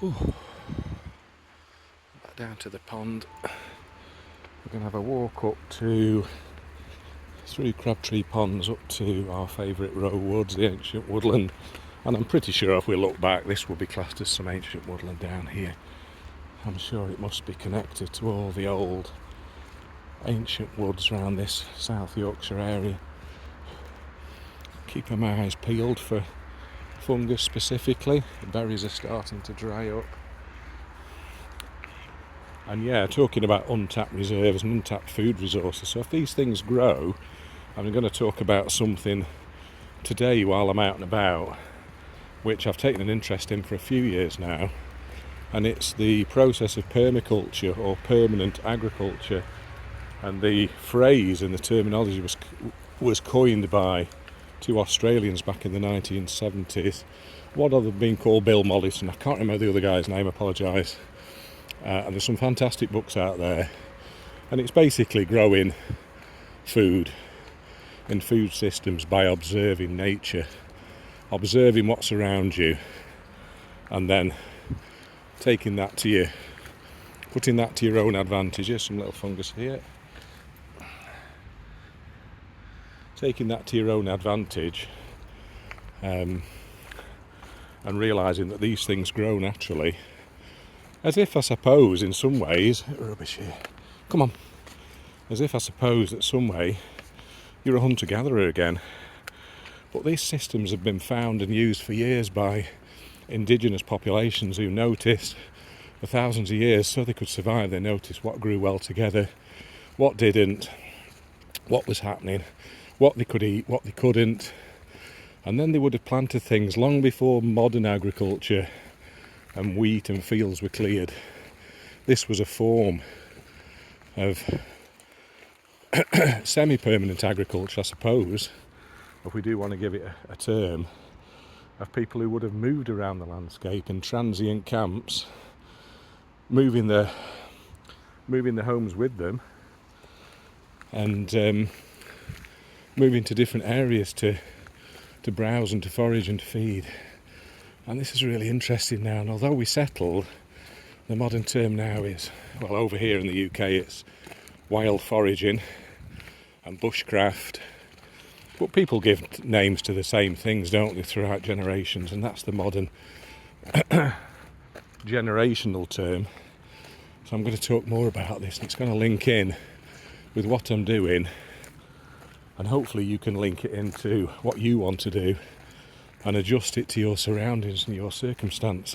Ooh. Back down to the pond. We're going to have a walk up to through Crabtree Ponds up to our favourite Roe Woods, the ancient woodland. And I'm pretty sure if we look back, this will be classed as some ancient woodland down here. I'm sure it must be connected to all the old ancient woods around this South Yorkshire area. Keeping my eyes peeled for fungus specifically. The berries are starting to dry up. And yeah, talking about untapped reserves and untapped food resources. So if these things grow, I'm going to talk about something today while I'm out and about, which I've taken an interest in for a few years now. And it's the process of permaculture or permanent agriculture. And the phrase and the terminology was coined by two Australians back in the 1970s. One of them being called Bill Mollison. I can't remember the other guy's name, I apologise. And there's some fantastic books out there. And it's basically growing food in food systems by observing nature, observing what's around you, and then taking that to you, putting that to your own advantage. Here's some little fungus here. Taking that to your own advantage, and realising that these things grow naturally, as if I suppose in some ways, rubbish here, come on, as if I suppose that some way you're a hunter-gatherer again. But these systems have been found and used for years by indigenous populations who noticed for thousands of years, so they could survive. They noticed what grew well together, what didn't, what was happening, what they could eat, what they couldn't, and then they would have planted things long before modern agriculture and wheat and fields were cleared. This was a form of semi-permanent agriculture, I suppose, if we do want to give it a term, of people who would have moved around the landscape in transient camps, moving their homes with them, and moving to different areas to browse and to forage and to feed. And this is really interesting now. And although we settled, the modern term now is, well, over here in the UK it's wild foraging and bushcraft. But people give names to the same things, don't they, throughout generations, and that's the modern generational term. So I'm going to talk more about this, and it's going to link in with what I'm doing, and hopefully you can link it into what you want to do and adjust it to your surroundings and your circumstances.